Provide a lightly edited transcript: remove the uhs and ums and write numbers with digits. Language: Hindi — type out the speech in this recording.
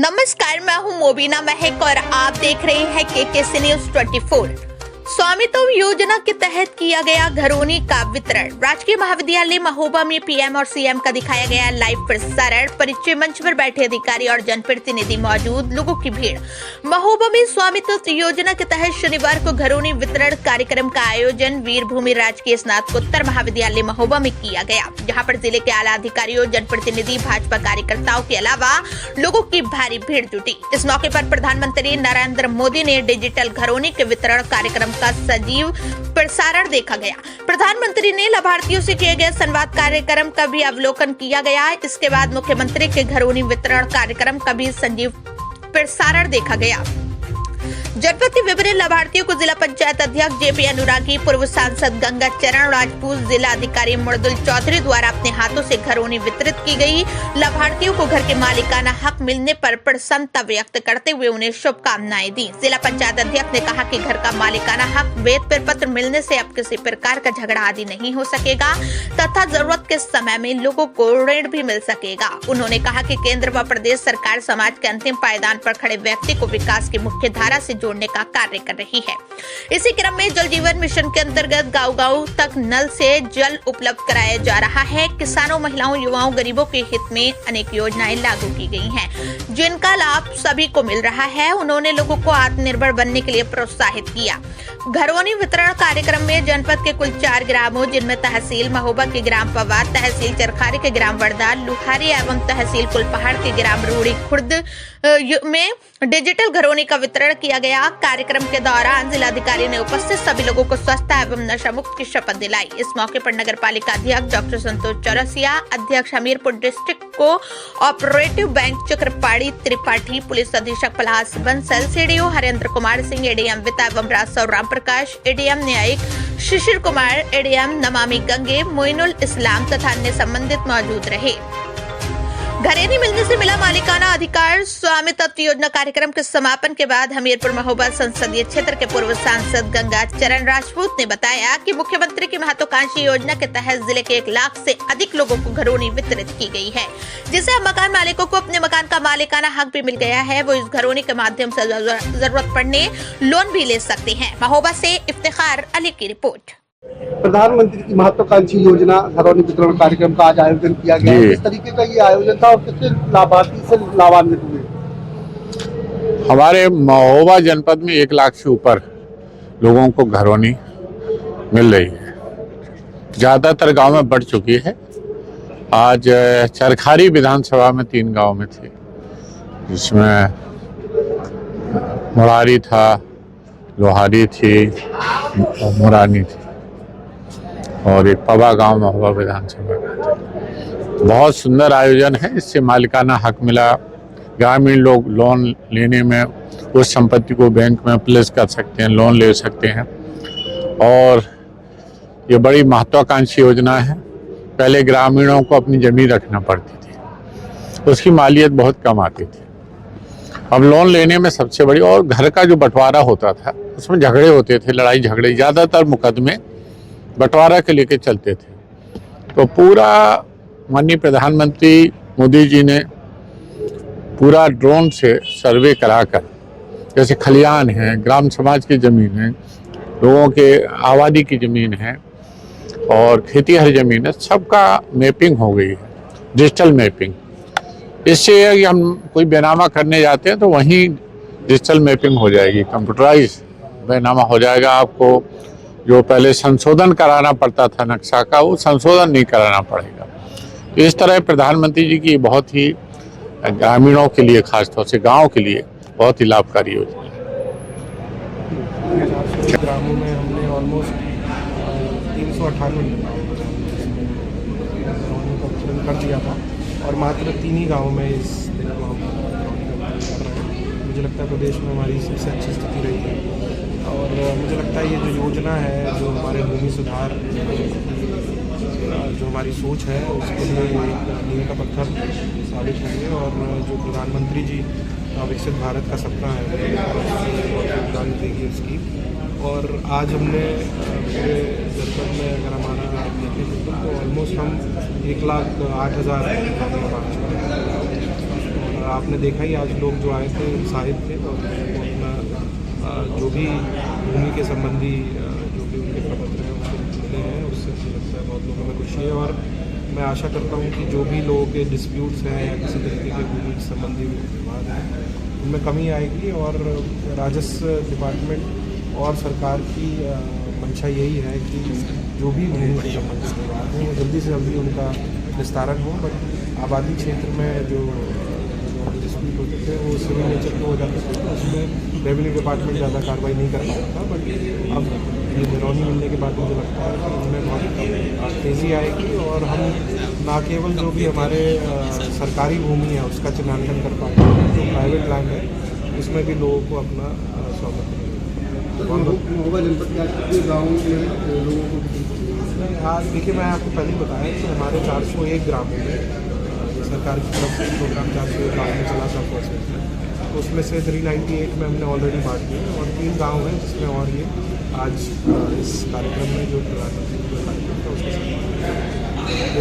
नमस्कार, मैं हूं मोबिना महक और आप देख रहे हैं केकेसी न्यूज 24। स्वामित्व योजना के तहत किया गया घरौनी का वितरण। राजकीय महाविद्यालय महोबा में पीएम और सीएम का दिखाया गया लाइव प्रसारण। परिचय मंच पर बैठे अधिकारी और जनप्रतिनिधि मौजूद, लोगों की भीड़। महोबा में स्वामित्व योजना के तहत शनिवार को घरौनी वितरण कार्यक्रम का आयोजन वीरभूमि राजकीय स्नातकोत्तर महाविद्यालय महोबा में किया गया, जहाँ पर जिले के आला अधिकारियों, जनप्रतिनिधि, भाजपा कार्यकर्ताओं के अलावा लोगों की भारी भीड़ जुटी। इस मौके पर प्रधानमंत्री नरेंद्र मोदी ने डिजिटल घरौनी के वितरण कार्यक्रम का सजीव प्रसारण देखा गया। प्रधानमंत्री ने लाभार्थियों से किए गए संवाद कार्यक्रम का भी अवलोकन किया गया। इसके बाद मुख्यमंत्री के घरौनी वितरण कार्यक्रम का भी सजीव प्रसारण देखा गया। जनपद के विभिन्न लाभार्थियों को जिला पंचायत अध्यक्ष जेपी अनुरागी, पूर्व सांसद गंगा चरण राजपूत, जिला अधिकारी मर्दुल चौधरी द्वारा अपने हाथों से घरौनी वितरित की गई। लाभार्थियों को घर के मालिकाना हक मिलने पर प्रसन्नता व्यक्त करते हुए उन्हें शुभकामनाएं दी। जिला पंचायत अध्यक्ष ने कहा कि घर का मालिकाना हक, वेद पर पत्र मिलने से अब किसी प्रकार का झगड़ा आदि नहीं हो सकेगा तथा जरूरत के समय में लोगों को ऋण भी मिल सकेगा। उन्होंने कहा कि केंद्र व प्रदेश सरकार समाज के अंतिम पायदान पर खड़े व्यक्ति को विकास की मुख्य धारा से जोड़ने का कार्य कर रही है। इसी क्रम में जल जीवन मिशन के अंतर्गत गांव-गांव तक नल से जल उपलब्ध कराया जा रहा है। किसानों, महिलाओं, युवाओं, गरीबों के हित में अनेक योजनाएं लागू की गई हैं, जिनका लाभ सभी को मिल रहा है। उन्होंने लोगों को आत्मनिर्भर बनने के लिए प्रोत्साहित किया। घरौनी वितरण कार्यक्रम में जनपद के कुल 4 ग्रामों, जिनमें तहसील महोबा के ग्राम पवार, तहसील चरखारी के ग्राम वर्दा, लुहारी एवं तहसील कुलपहाड़ के ग्राम रूड़ी खुर्द में डिजिटल घरौनी का वितरण किया गया। कार्यक्रम के दौरान जिलाधिकारी ने उपस्थित सभी लोगों को स्वच्छता एवं नशा मुक्त की शपथ दिलाई। इस मौके पर नगर पालिका अध्यक्ष डॉक्टर संतोष चौरसिया, अध्यक्ष Hamirpur district co operative bank Chakrapani Tripathi, police अधीक्षक पलास बंसल, सीडीओ हरेंद्र कुमार सिंह, एडीएम वित्त एवं राजस्व राम प्रकाश, एडीएम न्यायिक शिशिर कुमार, एडीएम नमामि गंगे मोइनुल इस्लाम तथा अन्य संबंधित मौजूद रहे। घरौनी मिलने से मिला मालिकाना अधिकार स्वामित्व योजना कार्यक्रम के समापन के बाद हमीरपुर महोबा संसदीय क्षेत्र के पूर्व सांसद गंगा चरण राजपूत ने बताया कि मुख्यमंत्री की महत्वाकांक्षी योजना के तहत जिले के 1 लाख से अधिक लोगों को घरौनी वितरित की गई है, जिससे अब मकान मालिकों को अपने मकान का मालिकाना हक भी मिल गया है। वो इस घरौनी के माध्यम से जरूरत पड़ने लोन भी ले सकते हैं। महोबा से इफ्तिखार अली की रिपोर्ट। प्रधानमंत्री की महत्वाकांक्षी योजना घरौनी वितरण कार्यक्रम का आज आयोजन किया गया। किस तरीके का ये आयोजन था और कितने लाभार्थी से लाभान्वित हुए? हमारे महोबा जनपद में 1 लाख से ऊपर लोगों को घरौनी मिल रही है। ज़्यादातर गांव में बढ़ चुकी है। आज चरखारी विधानसभा में 3 गांव में थे, जिसमें मुरारी था, लोहारी थी, मुरानी थी और एक पवा गांव महोबा विधानसभा का। बहुत सुंदर आयोजन है। इससे मालिकाना हक मिला। ग्रामीण लोग लोन लेने में उस संपत्ति को बैंक में प्लेस कर सकते हैं, लोन ले सकते हैं और ये बड़ी महत्वाकांक्षी योजना है। पहले ग्रामीणों को अपनी जमीन रखना पड़ती थी, उसकी मालियत बहुत कम आती थी। अब लोन लेने में सबसे बड़ी, और घर का जो बंटवारा होता था उसमें झगड़े होते थे, लड़ाई झगड़े, ज़्यादातर मुकदमे बंटवारा के लेके चलते थे। तो पूरा माननीय प्रधानमंत्री मोदी जी ने पूरा ड्रोन से सर्वे कराकर, जैसे खलियान है, ग्राम समाज की ज़मीन है, लोगों के आबादी की ज़मीन है और खेती हर ज़मीन है, सबका मैपिंग हो गई है, डिजिटल मैपिंग। इससे यह कि हम कोई बेनामा करने जाते हैं तो वहीं डिजिटल मैपिंग हो जाएगी, कंप्यूटराइज बेनामा हो जाएगा। आपको जो पहले संशोधन कराना पड़ता था नक्शा का, वो संशोधन नहीं कराना पड़ेगा। तो इस तरह प्रधानमंत्री जी की बहुत ही ग्रामीणों के लिए, खासतौर से गांव के लिए बहुत ही लाभकारी योजना है। ग्रामों में हमने ऑलमोस्ट 398 कर दिया था और मात्र 3 ही गाँव में इस दिन को हम कर रहे हैं। मुझे लगता है प्रदेश में हमारी सबसे अच्छी स्थिति रही है और मुझे लगता है ये जो योजना है, जो हमारे भूमि सुधार, जो हमारी सोच है, उसके लिए एक नींव का पत्थर साबित होंगे और जो प्रधानमंत्री जी विकसित भारत का सपना है, योगदान देगी उसकी। और आज हमने पूरे जनपद में अगर हमारा देखें तो ऑलमोस्ट हम 1,08,000 आपने देखा ही आज लोग जो आए थे उत्साहित थे और वो अपना जो भी भूमि के संबंधी जो भी उनके प्रपत्र हैं उनको मिले हैं, उससे मुझे लगता है बहुत लोगों में खुशी है। और मैं आशा करता हूँ कि जो भी लोगों के डिस्प्यूट्स हैं या किसी तरीके के भूमि संबंधी विवाद हैं उनमें कमी आएगी। और राजस्व डिपार्टमेंट और सरकार की मंशा यही है कि जो भी भूमि से संबंधित विवाद हैं वो जल्दी से जल्दी उनका निस्तारण हो। बट आबादी क्षेत्र में जो डिस्प्यूट होते थे वो सिविल नेचर के हो जाते थे, तो उसमें रेवेन्यू डिपार्टमेंट ज़्यादा कार्रवाई नहीं कर पाता था। बट अब ये बरौनी मिलने के बाद मुझे लगता है कि उनमें बहुत तेज़ी आएगी और हम ना केवल जो भी हमारे सरकारी भूमि है उसका चिन्हांकन कर पाते हैं, जो प्राइवेट लैंड है उसमें भी लोगों को अपना स्वागत महोबा जनपद के आज कितने गाँव में लोगों को? आज देखिए, मैं आपको पहले ही बताया कि हमारे 401 ग्रामों में सरकार की तरफ से प्रोग्राम 401 गाँव में चला था फर्स्ट में, तो उसमें से 398 में हमने ऑलरेडी बांट दिया और 3 गाँव हैं जिसमें और ये आज इस कार्यक्रम में जो प्रधानमंत्री का कार्यक्रम था उसके साथ